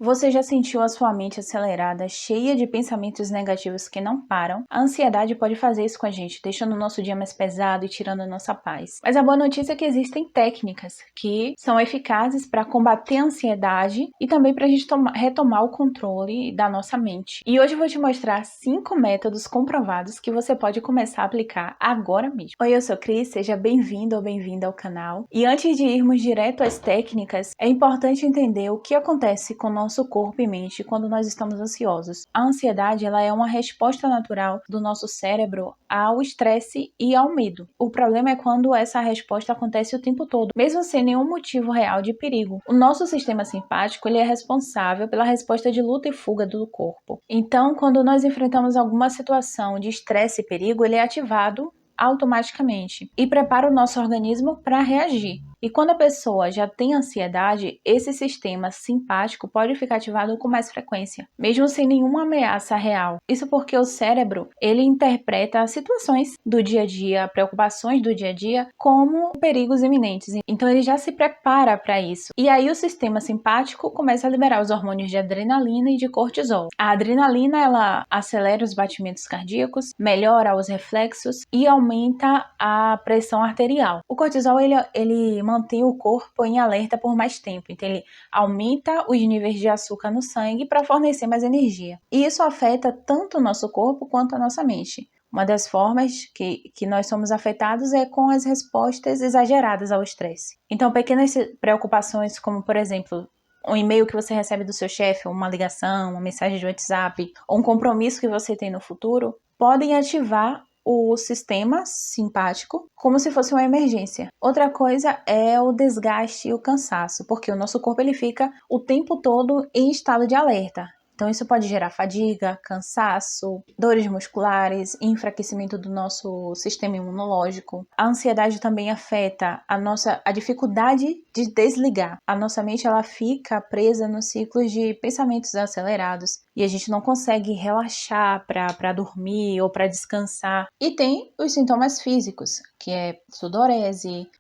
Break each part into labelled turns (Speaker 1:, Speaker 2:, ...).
Speaker 1: Você já sentiu a sua mente acelerada, cheia de pensamentos negativos que não param? A ansiedade pode fazer isso com a gente, deixando o nosso dia mais pesado e tirando a nossa paz. Mas a boa notícia é que existem técnicas que são eficazes para combater a ansiedade e também para a gente retomar o controle da nossa mente. E hoje eu vou te mostrar 5 métodos comprovados que você pode começar a aplicar agora mesmo. Oi, eu sou Cris, seja bem-vindo ou bem-vinda ao canal. E antes de irmos direto às técnicas, é importante entender o que acontece com o nosso corpo e mente quando nós estamos ansiosos. A ansiedade, ela é uma resposta natural do nosso cérebro ao estresse e ao medo. O problema é quando essa resposta acontece o tempo todo, mesmo sem nenhum motivo real de perigo. O nosso sistema simpático, ele é responsável pela resposta de luta e fuga do corpo. Então, quando nós enfrentamos alguma situação de estresse e perigo, ele é ativado automaticamente e prepara o nosso organismo para reagir. E quando a pessoa já tem ansiedade, esse sistema simpático pode ficar ativado com mais frequência, mesmo sem nenhuma ameaça real. Isso porque o cérebro, ele interpreta as situações do dia a dia, preocupações do dia a dia, como perigos iminentes. Então ele já se prepara para isso. E aí o sistema simpático começa a liberar os hormônios de adrenalina e de cortisol. A adrenalina, ela acelera os batimentos cardíacos, melhora os reflexos e aumenta a pressão arterial. O cortisol, ele mantém o corpo em alerta por mais tempo, então ele aumenta os níveis de açúcar no sangue para fornecer mais energia. E isso afeta tanto o nosso corpo quanto a nossa mente. Uma das formas que nós somos afetados é com as respostas exageradas ao estresse. Então, pequenas preocupações, como por exemplo, um e-mail que você recebe do seu chefe, uma ligação, uma mensagem de WhatsApp, ou um compromisso que você tem no futuro, podem ativar o sistema simpático como se fosse uma emergência. Outra coisa é o desgaste e o cansaço, porque o nosso corpo ele fica o tempo todo em estado de alerta. Então isso pode gerar fadiga, cansaço, dores musculares, enfraquecimento do nosso sistema imunológico. A ansiedade também afeta a dificuldade de desligar. A nossa mente ela fica presa nos ciclos de pensamentos acelerados e a gente não consegue relaxar para dormir ou para descansar. E tem os sintomas físicos, que é sudorese,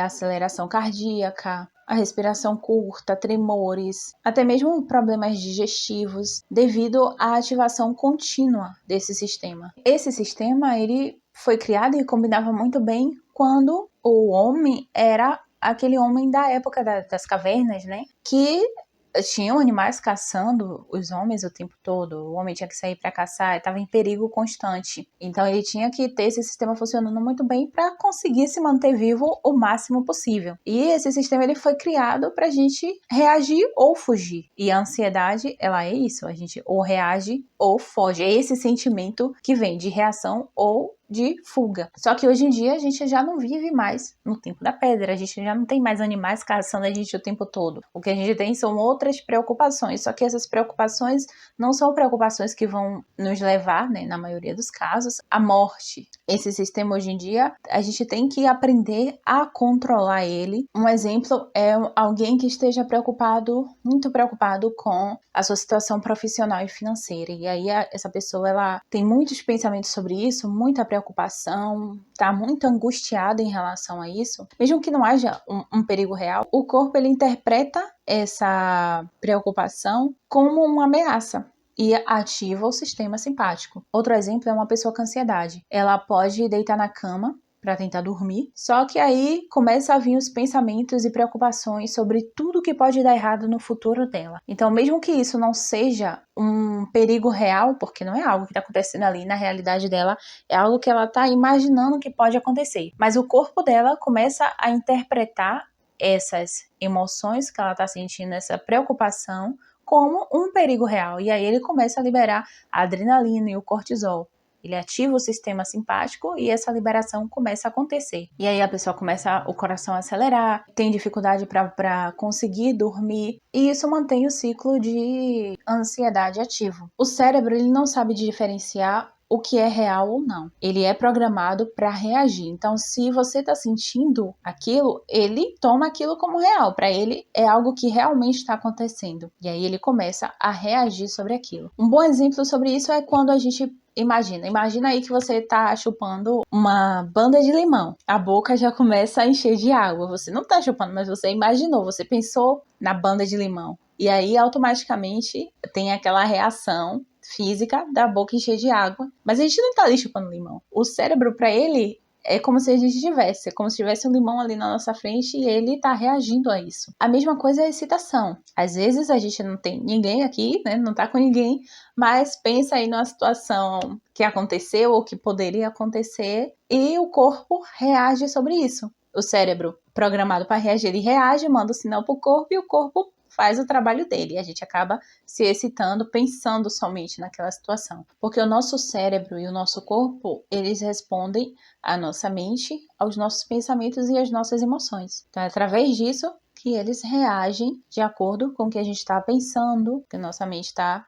Speaker 1: aceleração cardíaca, a respiração curta, tremores, até mesmo problemas digestivos, devido à ativação contínua desse sistema. Esse sistema, ele foi criado e combinava muito bem quando o homem era aquele homem da época das cavernas, né? Que tinham animais caçando os homens o tempo todo. O homem tinha que sair para caçar, estava em perigo constante. Então ele tinha que ter esse sistema funcionando muito bem para conseguir se manter vivo o máximo possível. E esse sistema ele foi criado para a gente reagir ou fugir. E a ansiedade, ela é isso, a gente ou reage ou foge. É esse sentimento que vem de reação ou de fuga. Só que hoje em dia a gente já não vive mais no tempo da pedra, a gente já não tem mais animais caçando a gente o tempo todo. O que a gente tem são outras preocupações, só que essas preocupações não são preocupações que vão nos levar, né, na maioria dos casos, à morte. Esse sistema hoje em dia, a gente tem que aprender a controlar ele. Um exemplo é alguém que esteja muito preocupado com a sua situação profissional e financeira. E aí essa pessoa, ela tem muitos pensamentos sobre isso, muita preocupação, tá muito angustiada em relação a isso. Mesmo que não haja um perigo real, o corpo, ele interpreta essa preocupação como uma ameaça e ativa o sistema simpático. Outro exemplo é uma pessoa com ansiedade. Ela pode deitar na cama para tentar dormir, só que aí começa a vir os pensamentos e preocupações sobre tudo que pode dar errado no futuro dela. Então, mesmo que isso não seja um perigo real, porque não é algo que está acontecendo ali na realidade dela, é algo que ela está imaginando que pode acontecer. Mas o corpo dela começa a interpretar essas emoções que ela está sentindo, essa preocupação, como um perigo real. E aí ele começa a liberar a adrenalina e o cortisol. Ele ativa o sistema simpático e essa liberação começa a acontecer. E aí a pessoa começa o coração a acelerar, tem dificuldade para conseguir dormir, e isso mantém o ciclo de ansiedade ativo. O cérebro, ele não sabe diferenciar o que é real ou não. Ele é programado para reagir. Então, se você está sentindo aquilo, ele toma aquilo como real. Para ele, é algo que realmente está acontecendo. E aí ele começa a reagir sobre aquilo. Um bom exemplo sobre isso é quando a gente Imagina aí que você tá chupando uma banda de limão. A boca já começa a encher de água. Você não tá chupando, mas você imaginou, você pensou na banda de limão. E aí, automaticamente, tem aquela reação física da boca encher de água. Mas a gente não tá ali chupando limão. O cérebro, para ele, é como se a gente tivesse, é como se tivesse um limão ali na nossa frente e ele tá reagindo a isso. A mesma coisa é a excitação. Às vezes a gente não tem ninguém aqui, né? Não tá com ninguém, mas pensa aí numa situação que aconteceu ou que poderia acontecer e o corpo reage sobre isso. O cérebro, programado para reagir, ele reage, manda o sinal pro corpo e o corpo faz o trabalho dele. E a gente acaba se excitando, pensando somente naquela situação. Porque o nosso cérebro e o nosso corpo, eles respondem à nossa mente, aos nossos pensamentos e às nossas emoções. Então, é através disso que eles reagem de acordo com o que a gente está pensando, que a nossa mente está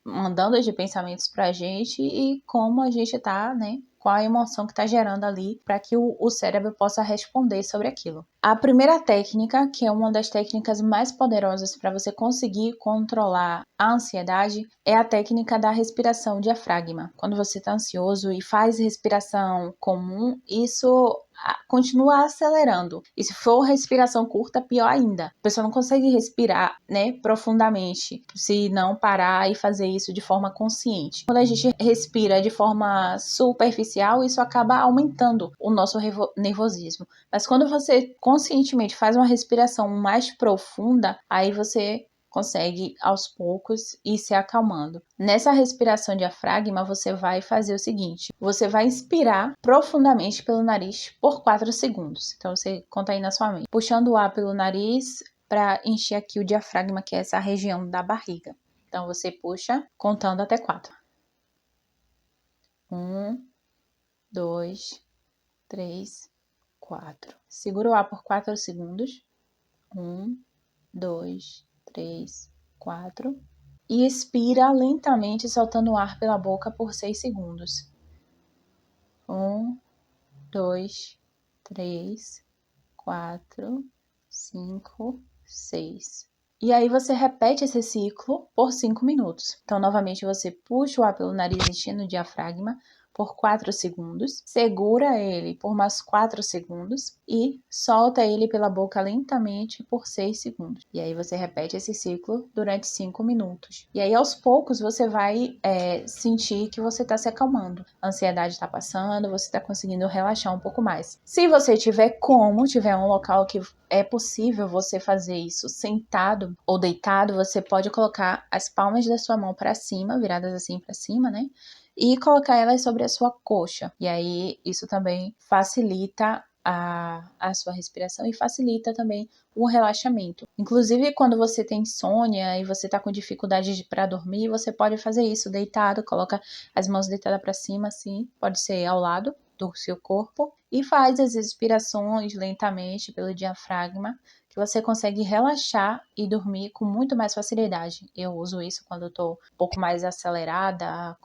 Speaker 1: mandando de pensamentos para a gente e como a gente está, né? Qual a emoção que está gerando ali para que o cérebro possa responder sobre aquilo. A primeira técnica, que é uma das técnicas mais poderosas para você conseguir controlar a ansiedade, é a técnica da respiração diafragma. Quando você está ansioso e faz respiração comum, isso continua acelerando. E se for respiração curta, pior ainda. A pessoa não consegue respirar, né, profundamente, se não parar e fazer isso de forma consciente. Quando a gente respira de forma superficial, isso acaba aumentando o nosso nervosismo. Mas quando você conscientemente faz uma respiração mais profunda, aí você consegue aos poucos ir se acalmando. Nessa respiração diafragma, você vai fazer o seguinte: você vai inspirar profundamente pelo nariz por 4 segundos. Então você conta aí na sua mente, puxando o ar pelo nariz para encher aqui o diafragma, que é essa região da barriga. Então você puxa contando até 4. 1, 2, 3, 4. Segura o ar por 4 segundos. 1, 2, 3, 4. E expira lentamente, soltando o ar pela boca por 6 segundos. 1, 2, 3, 4, 5, 6. E aí você repete esse ciclo por 5 minutos. Então, novamente, você puxa o ar pelo nariz enchendo o diafragma por 4 segundos, segura ele por mais 4 segundos e solta ele pela boca lentamente por 6 segundos. E aí você repete esse ciclo durante 5 minutos. E aí aos poucos você vai sentir que você está se acalmando. A ansiedade está passando, você está conseguindo relaxar um pouco mais. Se você tiver um local que é possível você fazer isso sentado ou deitado, você pode colocar as palmas da sua mão para cima, viradas assim para cima, né? E colocar elas sobre a sua coxa. E aí isso também facilita a sua respiração e facilita também o relaxamento. Inclusive, quando você tem insônia e você está com dificuldade para dormir, você pode fazer isso deitado, coloca as mãos deitadas para cima, assim, pode ser ao lado do seu corpo, e faz as respirações lentamente pelo diafragma, que você consegue relaxar e dormir com muito mais facilidade. Eu uso isso quando eu tô um pouco mais acelerada,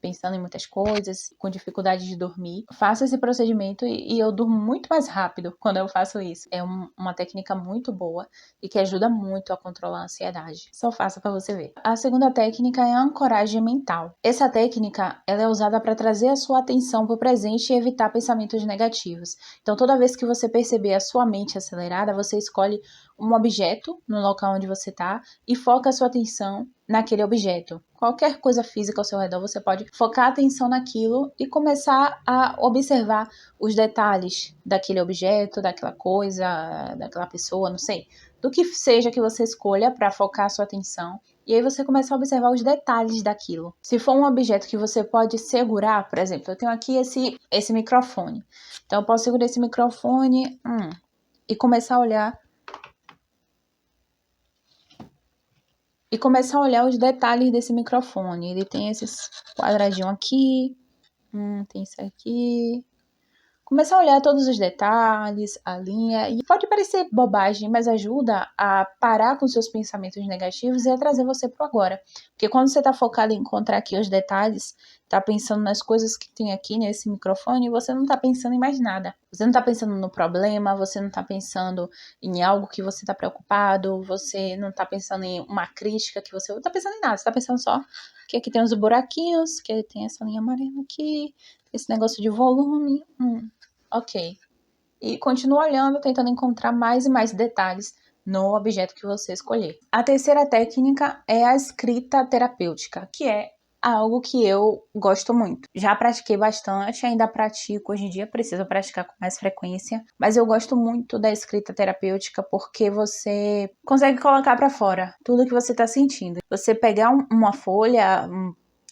Speaker 1: pensando em muitas coisas, com dificuldade de dormir. Faço esse procedimento e eu durmo muito mais rápido quando eu faço isso. É uma técnica muito boa e que ajuda muito a controlar a ansiedade. Só faça para você ver. A segunda técnica é a ancoragem mental. Essa técnica, ela é usada para trazer a sua atenção para o presente e evitar pensamentos negativos. Então, toda vez que você perceber a sua mente acelerada, você escolhe um objeto no local onde você está e foca a sua atenção naquele objeto. Qualquer coisa física ao seu redor, você pode focar a atenção naquilo e começar a observar os detalhes daquele objeto, daquela coisa, daquela pessoa, não sei. Do que seja que você escolha para focar a sua atenção. E aí você começa a observar os detalhes daquilo. Se for um objeto que você pode segurar, por exemplo, eu tenho aqui esse microfone. Então eu posso segurar esse microfone e começar a olhar os detalhes desse microfone. Ele tem esses quadradinhos aqui, tem isso aqui. Começar a olhar todos os detalhes, a linha, e pode parecer bobagem, mas ajuda a parar com seus pensamentos negativos e a trazer você pro agora. Porque quando você tá focado em encontrar aqui os detalhes, tá pensando nas coisas que tem aqui nesse microfone, você não tá pensando em mais nada. Você não tá pensando no problema, você não tá pensando em algo que você tá preocupado, você não tá pensando em uma crítica que você não tá pensando em nada, você tá pensando só que aqui tem uns buraquinhos, que tem essa linha amarela aqui, esse negócio de volume, ok. E continua olhando, tentando encontrar mais e mais detalhes no objeto que você escolher. A terceira técnica é a escrita terapêutica, que é algo que eu gosto muito. Já pratiquei bastante, ainda pratico hoje em dia, preciso praticar com mais frequência, mas eu gosto muito da escrita terapêutica porque você consegue colocar para fora tudo que você está sentindo. Você pegar uma folha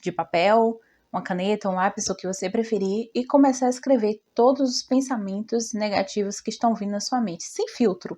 Speaker 1: de papel, uma caneta, um lápis, o que você preferir, e começar a escrever todos os pensamentos negativos que estão vindo na sua mente, sem filtro,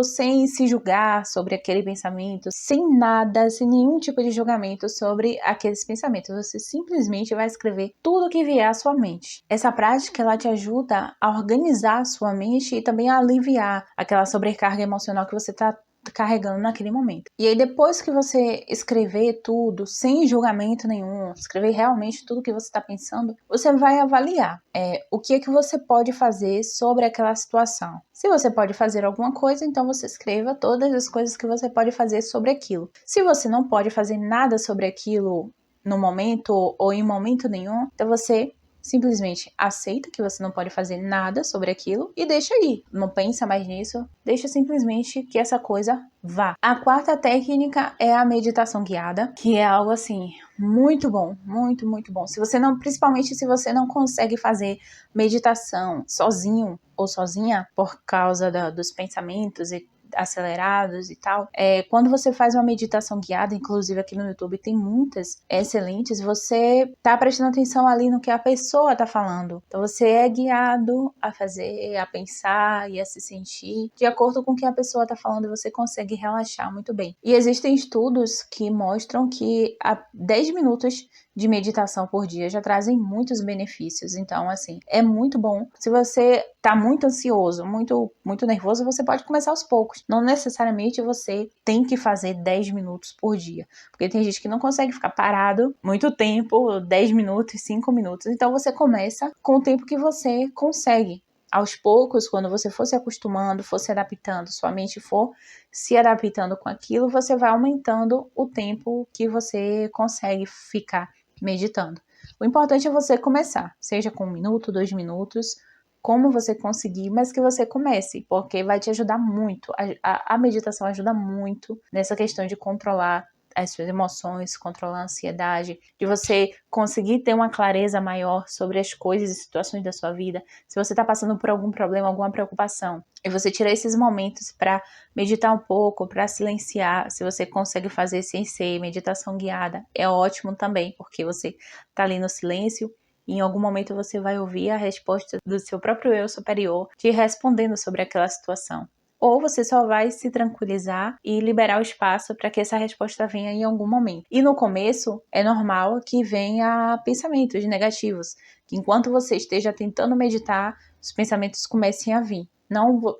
Speaker 1: sem se julgar sobre aquele pensamento, sem nada, sem nenhum tipo de julgamento sobre aqueles pensamentos. Você simplesmente vai escrever tudo que vier à sua mente. Essa prática, ela te ajuda a organizar a sua mente e também a aliviar aquela sobrecarga emocional que você está carregando naquele momento. E aí depois que você escrever tudo, sem julgamento nenhum, escrever realmente tudo que você está pensando, você vai avaliar o que é que você pode fazer sobre aquela situação. Se você pode fazer alguma coisa, então você escreva todas as coisas que você pode fazer sobre aquilo. Se você não pode fazer nada sobre aquilo no momento ou em momento nenhum, então você simplesmente aceita que você não pode fazer nada sobre aquilo e deixa aí. Não pensa mais nisso, deixa simplesmente que essa coisa vá. A quarta técnica é a meditação guiada, que é algo assim muito bom, muito, muito bom. Principalmente se você não consegue fazer meditação sozinho ou sozinha por causa dos pensamentos e acelerados e tal, quando você faz uma meditação guiada, inclusive aqui no YouTube tem muitas excelentes, você tá prestando atenção ali no que a pessoa tá falando, então você é guiado a fazer, a pensar e a se sentir de acordo com o que a pessoa tá falando e você consegue relaxar muito bem. E existem estudos que mostram que a 10 minutos de meditação por dia já trazem muitos benefícios. Então, assim, é muito bom. Se você tá muito ansioso, muito, muito nervoso, você pode começar aos poucos. Não necessariamente você tem que fazer 10 minutos por dia. Porque tem gente que não consegue ficar parado muito tempo, 10 minutos, 5 minutos. Então, você começa com o tempo que você consegue. Aos poucos, quando você for se acostumando, for se adaptando, sua mente for se adaptando com aquilo, você vai aumentando o tempo que você consegue ficar meditando. O importante é você começar, seja com 1 minuto, 2 minutos, como você conseguir, mas que você comece, porque vai te ajudar muito. A meditação ajuda muito nessa questão de controlar as suas emoções, controlar a ansiedade, de você conseguir ter uma clareza maior sobre as coisas e situações da sua vida. Se você está passando por algum problema, alguma preocupação, e você tira esses momentos para meditar um pouco, para silenciar, se você consegue fazer sem ser meditação guiada, é ótimo também, porque você está ali no silêncio e em algum momento você vai ouvir a resposta do seu próprio eu superior te respondendo sobre aquela situação. Ou você só vai se tranquilizar e liberar o espaço para que essa resposta venha em algum momento. E no começo, é normal que venha pensamentos negativos, que enquanto você esteja tentando meditar, os pensamentos comecem a vir.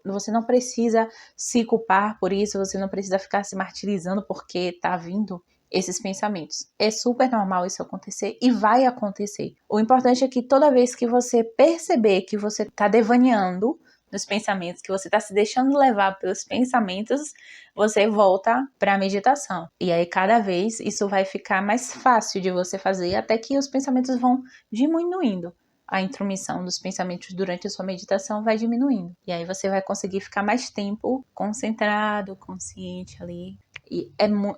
Speaker 1: Você não precisa se culpar por isso, você não precisa ficar se martirizando porque está vindo esses pensamentos. É super normal isso acontecer e vai acontecer. O importante é que toda vez que você perceber que você está devaneando nos pensamentos, que você está se deixando levar pelos pensamentos, você volta para a meditação. E aí, cada vez, isso vai ficar mais fácil de você fazer, até que os pensamentos vão diminuindo. A intromissão dos pensamentos durante a sua meditação vai diminuindo. E aí você vai conseguir ficar mais tempo concentrado, consciente ali. E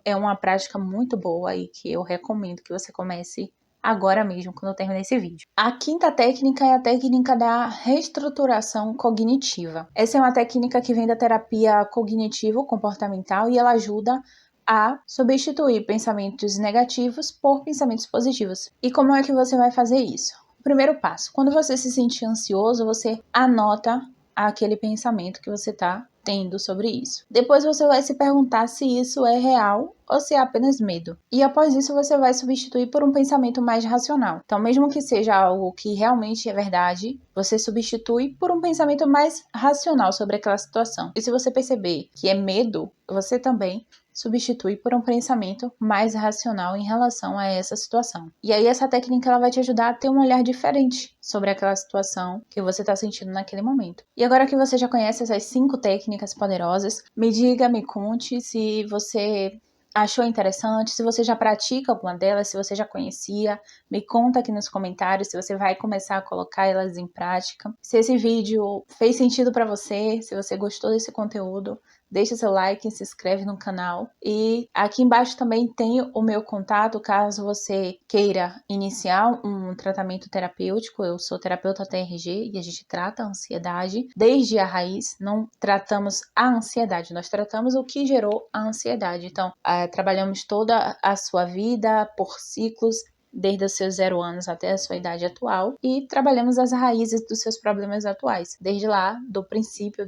Speaker 1: é uma prática muito boa e que eu recomendo que você comece agora mesmo, quando eu terminar esse vídeo. A quinta técnica é a técnica da reestruturação cognitiva. Essa é uma técnica que vem da terapia cognitivo-comportamental e ela ajuda a substituir pensamentos negativos por pensamentos positivos. E como é que você vai fazer isso? O primeiro passo, quando você se sentir ansioso, você anota aquele pensamento que você está tendo sobre isso. Depois você vai se perguntar se isso é real ou se é apenas medo. E após isso você vai substituir por um pensamento mais racional. Então, mesmo que seja algo que realmente é verdade, você substitui por um pensamento mais racional sobre aquela situação. E se você perceber que é medo, você também substitui por um pensamento mais racional em relação a essa situação. E aí essa técnica ela vai te ajudar a ter um olhar diferente sobre aquela situação que você está sentindo naquele momento. E agora que você já conhece essas 5 técnicas poderosas, me diga, me conte se você achou interessante, se você já pratica alguma delas, se você já conhecia, me conta aqui nos comentários se você vai começar a colocar elas em prática. Se esse vídeo fez sentido para você, se você gostou desse conteúdo, deixa seu like, se inscreve no canal. E aqui embaixo também tem o meu contato, caso você queira iniciar um tratamento terapêutico. Eu sou terapeuta TRG e a gente trata a ansiedade desde a raiz. Não tratamos a ansiedade, nós tratamos o que gerou a ansiedade. Então, trabalhamos toda a sua vida por ciclos, desde os seus 0 anos até a sua idade atual, e trabalhamos as raízes dos seus problemas atuais, desde lá, do princípio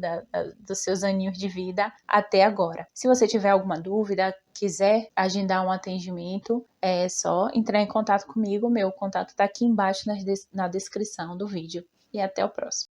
Speaker 1: dos seus aninhos de vida até agora. Se você tiver alguma dúvida, quiser agendar um atendimento, é só entrar em contato comigo. Meu contato está aqui embaixo na descrição do vídeo. E até o próximo.